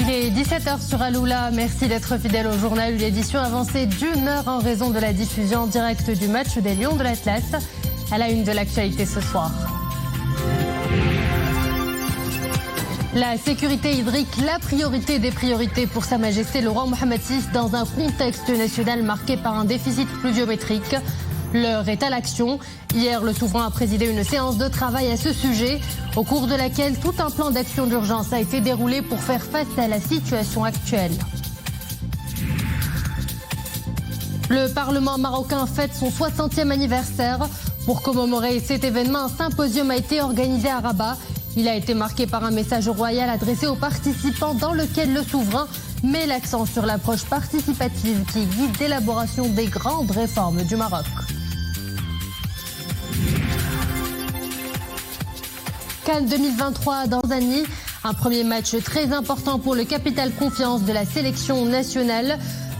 Il est 17h sur Aloula. Merci d'être fidèle au journal. L'édition avancée d'1 heure en raison de la diffusion en direct du match des Lions de l'Atlas. À la une de l'actualité ce soir. La sécurité hydrique, la priorité des priorités pour Sa Majesté le roi Mohammed VI dans un contexte national marqué par un déficit pluviométrique. L'heure est à l'action. Hier, le souverain a présidé une séance de travail à ce sujet, au cours de laquelle tout un plan d'action d'urgence a été déroulé pour faire face à la situation actuelle. Le Parlement marocain fête son 60e anniversaire. Pour commémorer cet événement, un symposium a été organisé à Rabat. Il a été marqué par un message royal adressé aux participants dans lequel le souverain met l'accent sur l'approche participative qui guide l'élaboration des grandes réformes du Maroc. Cannes 2023 dans Zani, un premier match très important pour le capital confiance de la sélection nationale.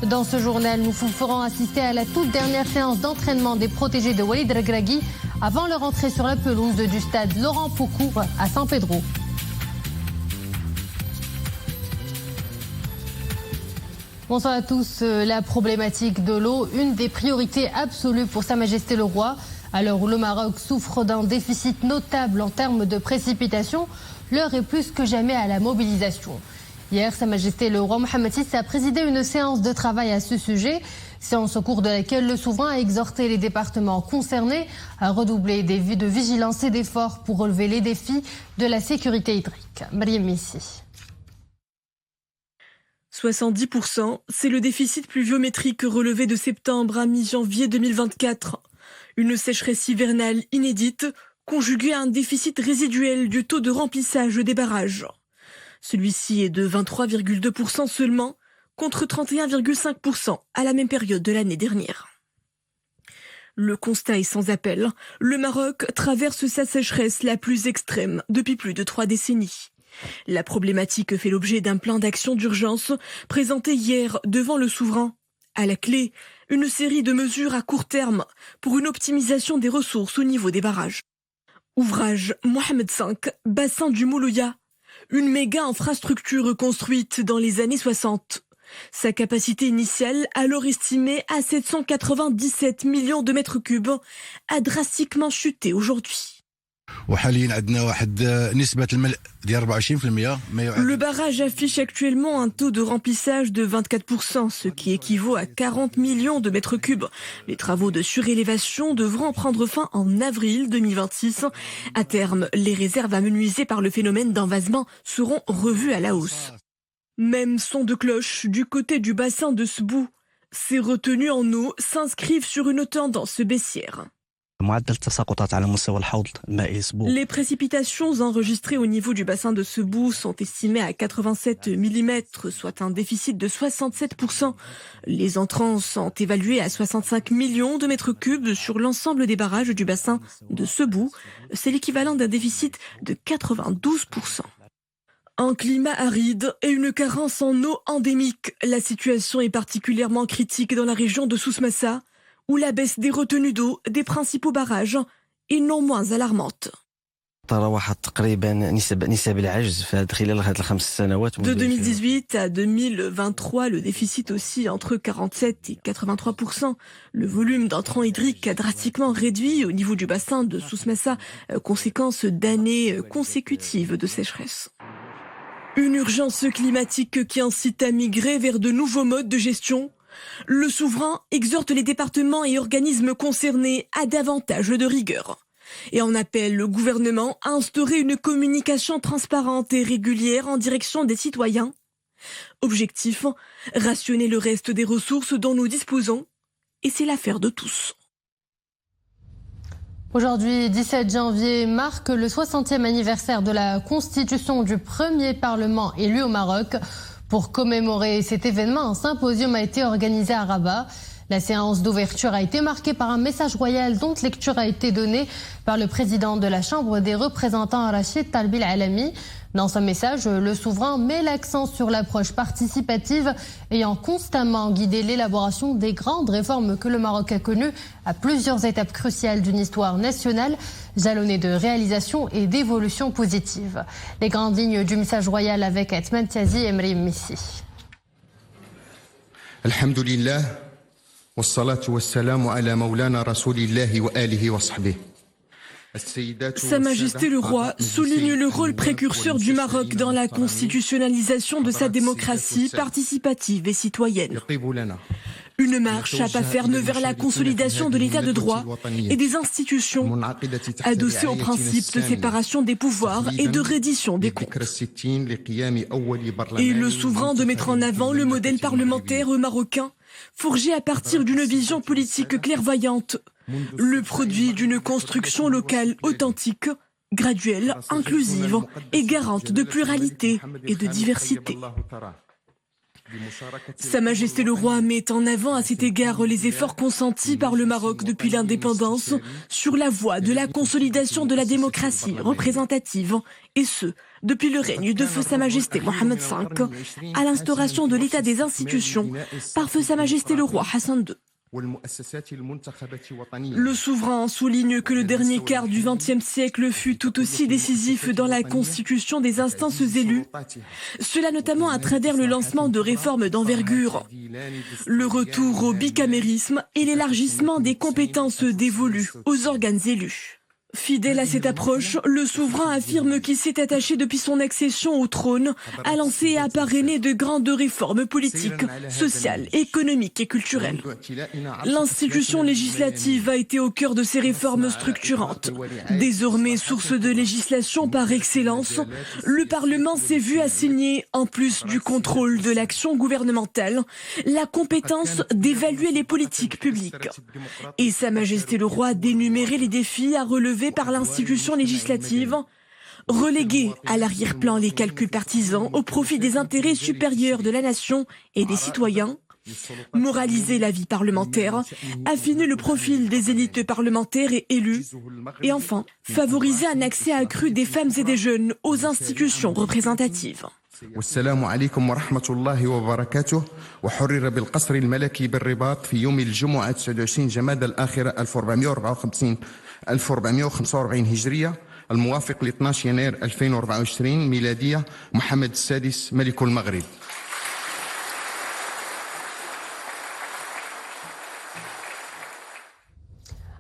Dans ce journal, nous vous ferons assister à la toute dernière séance d'entraînement des protégés de Walid Regragui avant leur entrée sur la pelouse du stade Laurent Poucourt à San Pedro. Bonsoir à tous. La problématique de l'eau, une des priorités absolues pour Sa Majesté le Roi. À l'heure où le Maroc souffre d'un déficit notable en termes de précipitations, l'heure est plus que jamais à la mobilisation. Hier, Sa Majesté le Roi Mohammed VI a présidé une séance de travail à ce sujet, séance au cours de laquelle le souverain a exhorté les départements concernés à redoubler de vigilance et d'efforts pour relever les défis de la sécurité hydrique. Mariam Messi. 70%, c'est le déficit pluviométrique relevé de septembre à mi-janvier 2024. Une sécheresse hivernale inédite, conjuguée à un déficit résiduel du taux de remplissage des barrages. Celui-ci est de 23,2% seulement, contre 31,5% à la même période de l'année dernière. Le constat est sans appel. Le Maroc traverse sa sécheresse la plus extrême depuis plus de 3 décennies. La problématique fait l'objet d'un plan d'action d'urgence présenté hier devant le souverain. À la clé, une série de mesures à court terme pour une optimisation des ressources au niveau des barrages. Ouvrage Mohammed V, bassin du Moulouya, une méga infrastructure construite dans les années 60. Sa capacité initiale, alors estimée à 797 millions de mètres cubes, a drastiquement chuté aujourd'hui. Le barrage affiche actuellement un taux de remplissage de 24%, ce qui équivaut à 40 millions de mètres cubes. Les travaux de surélévation devront prendre fin en avril 2026. À terme, les réserves amenuisées par le phénomène d'envasement seront revues à la hausse. Même son de cloche du côté du bassin de Sbou. Ces retenues en eau s'inscrivent sur une tendance baissière. Les précipitations enregistrées au niveau du bassin de Sebou sont estimées à 87 mm, soit un déficit de 67%. Les entrants sont évalués à 65 millions de mètres cubes sur l'ensemble des barrages du bassin de Sebou. C'est l'équivalent d'un déficit de 92%. Un climat aride et une carence en eau endémique. La situation est particulièrement critique dans la région de Souss-Massa, où la baisse des retenues d'eau des principaux barrages est non moins alarmante. De 2018 à 2023, le déficit oscille entre 47 et 83%. Le volume d'entrants hydriques a drastiquement réduit au niveau du bassin de Souss-Massa, conséquence d'années consécutives de sécheresse. Une urgence climatique qui incite à migrer vers de nouveaux modes de gestion. Le souverain exhorte les départements et organismes concernés à davantage de rigueur et en appelle le gouvernement à instaurer une communication transparente et régulière en direction des citoyens. Objectif, rationner le reste des ressources dont nous disposons, et c'est l'affaire de tous. Aujourd'hui, 17 janvier, marque le 60e anniversaire de la constitution du premier Parlement élu au Maroc. Pour commémorer cet événement, un symposium a été organisé à Rabat. La séance d'ouverture a été marquée par un message royal dont lecture a été donnée par le président de la Chambre des représentants, Rachid Talbi Al-Alami. Dans son message, le souverain met l'accent sur l'approche participative ayant constamment guidé l'élaboration des grandes réformes que le Maroc a connues à plusieurs étapes cruciales d'une histoire nationale, jalonnée de réalisations et d'évolutions positives. Les grandes lignes du message royal avec Atman Tiazi et Mrim Missi. Alhamdulillah, wassalatu wassalamu ala maulana rasulillahi wa alihi wa sahbihi. Sa Majesté le Roi souligne le rôle précurseur du Maroc dans la constitutionnalisation de sa démocratie participative et citoyenne. Une marche à pas ferme vers la consolidation de l'état de droit et des institutions, adossée au principe de séparation des pouvoirs et de reddition des comptes. Et le souverain de mettre en avant le modèle parlementaire marocain, forgé à partir d'une vision politique clairvoyante, le produit d'une construction locale authentique, graduelle, inclusive et garante de pluralité et de diversité. Sa Majesté le Roi met en avant à cet égard les efforts consentis par le Maroc depuis l'indépendance sur la voie de la consolidation de la démocratie représentative, et ce, depuis le règne de Feu Sa Majesté Mohamed V, à l'instauration de l'état des institutions par Feu Sa Majesté le Roi Hassan II. Le souverain souligne que le dernier quart du XXe siècle fut tout aussi décisif dans la constitution des instances élues, cela notamment à travers le lancement de réformes d'envergure, le retour au bicamérisme et l'élargissement des compétences dévolues aux organes élus. Fidèle à cette approche, le souverain affirme qu'il s'est attaché depuis son accession au trône à lancer et à parrainer de grandes réformes politiques, sociales, économiques et culturelles. L'institution législative a été au cœur de ces réformes structurantes. Désormais source de législation par excellence, le Parlement s'est vu assigner, en plus du contrôle de l'action gouvernementale, la compétence d'évaluer les politiques publiques. Et Sa Majesté le Roi d'énumérer les défis à relever par l'institution législative, reléguer à l'arrière-plan les calculs partisans au profit des intérêts supérieurs de la nation et des citoyens, moraliser la vie parlementaire, affiner le profil des élites parlementaires et élues, et enfin, favoriser un accès accru des femmes et des jeunes aux institutions représentatives. والسلام عليكم ورحمة الله وبركاته. وحرر بالقصر الملكي بالرباط في يوم الجمعة 29 جمادى الآخرة 1445 هجرية الموافق ل 12 يناير 2024 ميلادية محمد السادس ملك المغرب.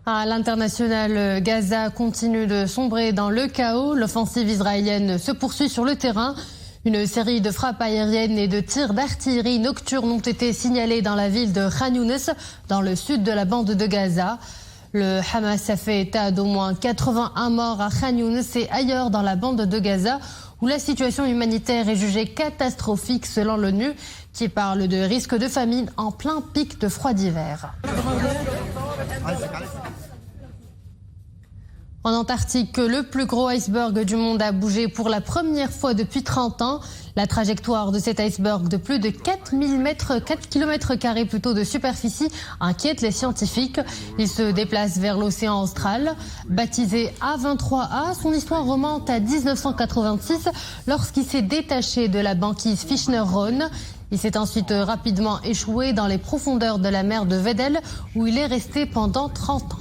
À l'international, Gaza continue de sombrer dans le chaos. L'offensive israélienne se poursuit sur le terrain. Une série de frappes aériennes et de tirs d'artillerie nocturnes ont été signalés dans la ville de Khan Younes, dans le sud de la bande de Gaza. Le Hamas a fait état d'au moins 81 morts à Khan Younes et ailleurs dans la bande de Gaza, où la situation humanitaire est jugée catastrophique selon l'ONU, qui parle de risque de famine en plein pic de froid d'hiver. En Antarctique, le plus gros iceberg du monde a bougé pour la première fois depuis 30 ans. La trajectoire de cet iceberg de plus de 4000 mètres, 4 km carrés plutôt de superficie inquiète les scientifiques. Il se déplace vers l'océan austral. Baptisé A23A, son histoire remonte à 1986 lorsqu'il s'est détaché de la banquise Fischner-Rhône. Il s'est ensuite rapidement échoué dans les profondeurs de la mer de Weddell où il est resté pendant 30 ans.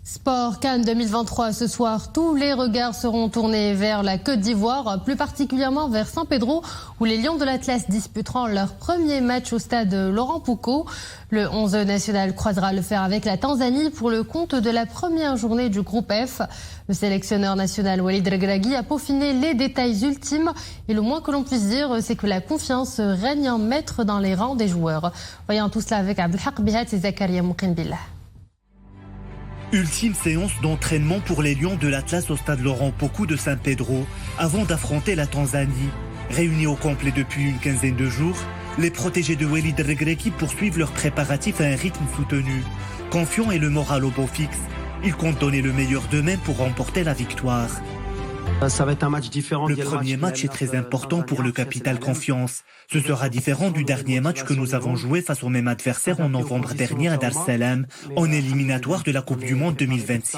Sport Cannes 2023 ce soir, tous les regards seront tournés vers la Côte d'Ivoire, plus particulièrement vers San Pedro où les Lions de l'Atlas disputeront leur premier match au stade Laurent Poucault. Le 11 national croisera le fer avec la Tanzanie pour le compte de la première journée du groupe F. Le sélectionneur national Walid Regragui a peaufiné les détails ultimes et le moins que l'on puisse dire, c'est que la confiance règne en maître dans les rangs des joueurs. Voyons tout cela avec Abdelhak Bihat et Zakaria Moukinbillah. Ultime séance d'entraînement pour les Lions de l'Atlas au stade Laurent Poucault de San Pedro avant d'affronter la Tanzanie. Réunis au complet depuis une quinzaine de jours, les protégés de Walid Regragui poursuivent leurs préparatifs à un rythme soutenu. Confiants et le moral au beau fixe, ils comptent donner le meilleur d'eux-mêmes pour remporter la victoire. Ça va être un match différent. Le premier match est très important pour le capital confiance. Ce sera différent du dernier match que nous avons joué face au même adversaire en novembre dernier à Dar es Salaam, en éliminatoire de la Coupe du Monde 2026.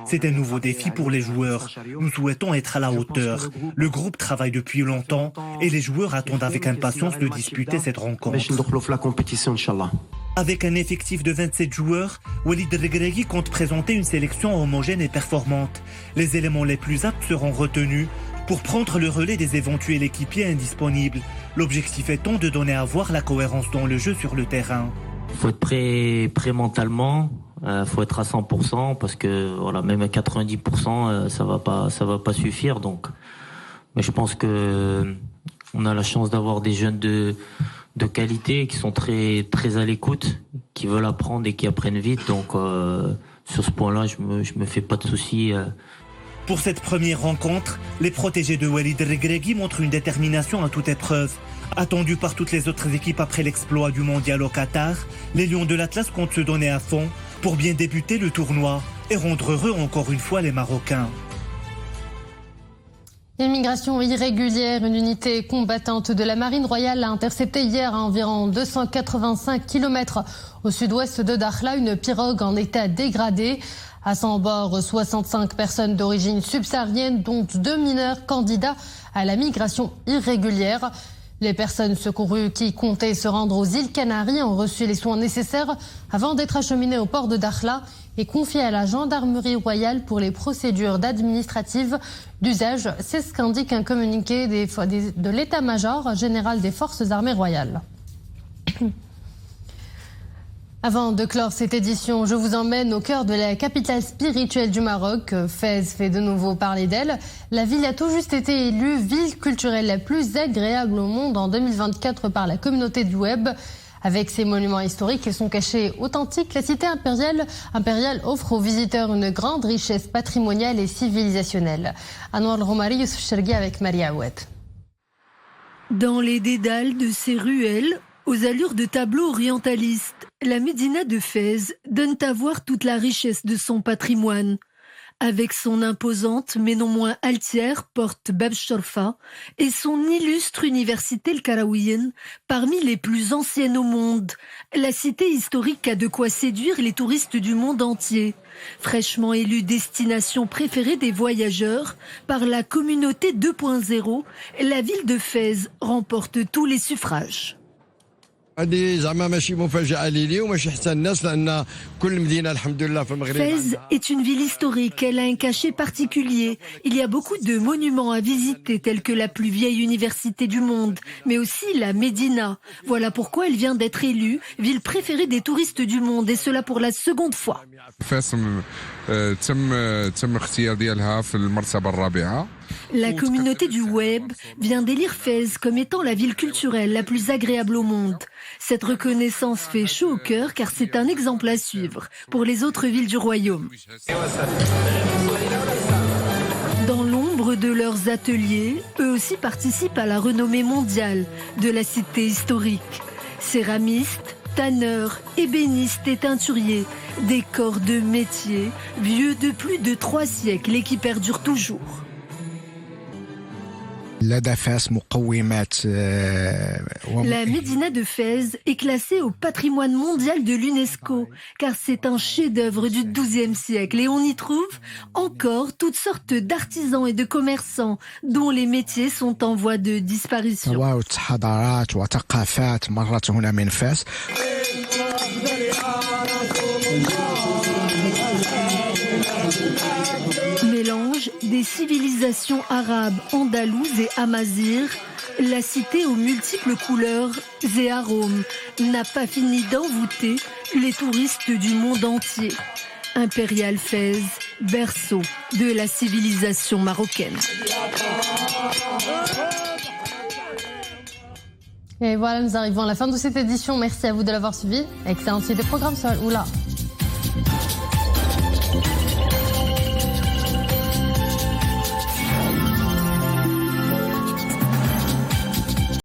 C'est un nouveau défi pour les joueurs. Nous souhaitons être à la hauteur. Le groupe travaille depuis longtemps et les joueurs attendent avec impatience de disputer cette rencontre. Avec un effectif de 27 joueurs, Walid Regragui compte présenter une sélection homogène et performante. Les éléments les plus aptes seront retenus pour prendre le relais des éventuels équipiers indisponibles. L'objectif étant de donner à voir la cohérence dans le jeu sur le terrain. Il faut être prêt mentalement, faut être à 100% parce que voilà, même à 90% ça va pas suffire. Donc, mais je pense que on a la chance d'avoir des jeunes de qualité qui sont très à l'écoute, qui veulent apprendre et qui apprennent vite. Donc sur ce point-là, je me fais pas de soucis. Pour cette première rencontre, les protégés de Walid Regragui montrent une détermination à toute épreuve. Attendus par toutes les autres équipes après l'exploit du mondial au Qatar, les Lions de l'Atlas comptent se donner à fond pour bien débuter le tournoi et rendre heureux encore une fois les Marocains. Immigration irrégulière, une unité combattante de la Marine royale a intercepté hier à environ 285 km au sud-ouest de Dakhla une pirogue en état dégradé. À son bord, 65 personnes d'origine subsaharienne, dont 2 mineurs candidats à la migration irrégulière. Les personnes secourues qui comptaient se rendre aux îles Canaries ont reçu les soins nécessaires avant d'être acheminées au port de Dakhla et confiées à la gendarmerie royale pour les procédures administratives d'usage. C'est ce qu'indique un communiqué de l'état-major général des forces armées royales. Avant de clore cette édition, je vous emmène au cœur de la capitale spirituelle du Maroc. Fès fait de nouveau parler d'elle. La ville a tout juste été élue ville culturelle la plus agréable au monde en 2024 par la communauté du web. Avec ses monuments historiques et son cachet authentique, la cité impériale offre aux visiteurs une grande richesse patrimoniale et civilisationnelle. Anwar El-Romari, Youssef Chergui avec Maria Oued. Dans les dédales de ces ruelles, aux allures de tableaux orientalistes, la Médina de Fès donne à voir toute la richesse de son patrimoine. Avec son imposante mais non moins altière porte Bab Shorfa et son illustre université El Karawiyyin, parmi les plus anciennes au monde, la cité historique a de quoi séduire les touristes du monde entier. Fraîchement élue destination préférée des voyageurs par la communauté 2.0, la ville de Fès remporte tous les suffrages. Fès est une ville historique, elle a un cachet particulier. Il y a beaucoup de monuments à visiter, tels que la plus vieille université du monde, mais aussi la Médina. Voilà pourquoi elle vient d'être élue ville préférée des touristes du monde, et cela pour la seconde fois. La communauté du web vient d'élire Fès comme étant la ville culturelle la plus agréable au monde. Cette reconnaissance fait chaud au cœur car c'est un exemple à suivre pour les autres villes du royaume. Dans l'ombre de leurs ateliers, eux aussi participent à la renommée mondiale de la cité historique. Céramistes, tanneurs, ébénistes et teinturiers, des corps de métier vieux de plus de 3 siècles et qui perdurent toujours. La Médina de Fès est classée au patrimoine mondial de l'UNESCO car c'est un chef-d'œuvre du XIIe siècle et on y trouve encore toutes sortes d'artisans et de commerçants dont les métiers sont en voie de disparition. Mélange des civilisations arabes, andalouses et amazighes, la cité aux multiples couleurs et arômes n'a pas fini d'envoûter les touristes du monde entier. Impérial Fès, berceau de la civilisation marocaine. Et voilà, nous arrivons à la fin de cette édition. Merci à vous de l'avoir suivi. Excellente suite de programme sur Oula.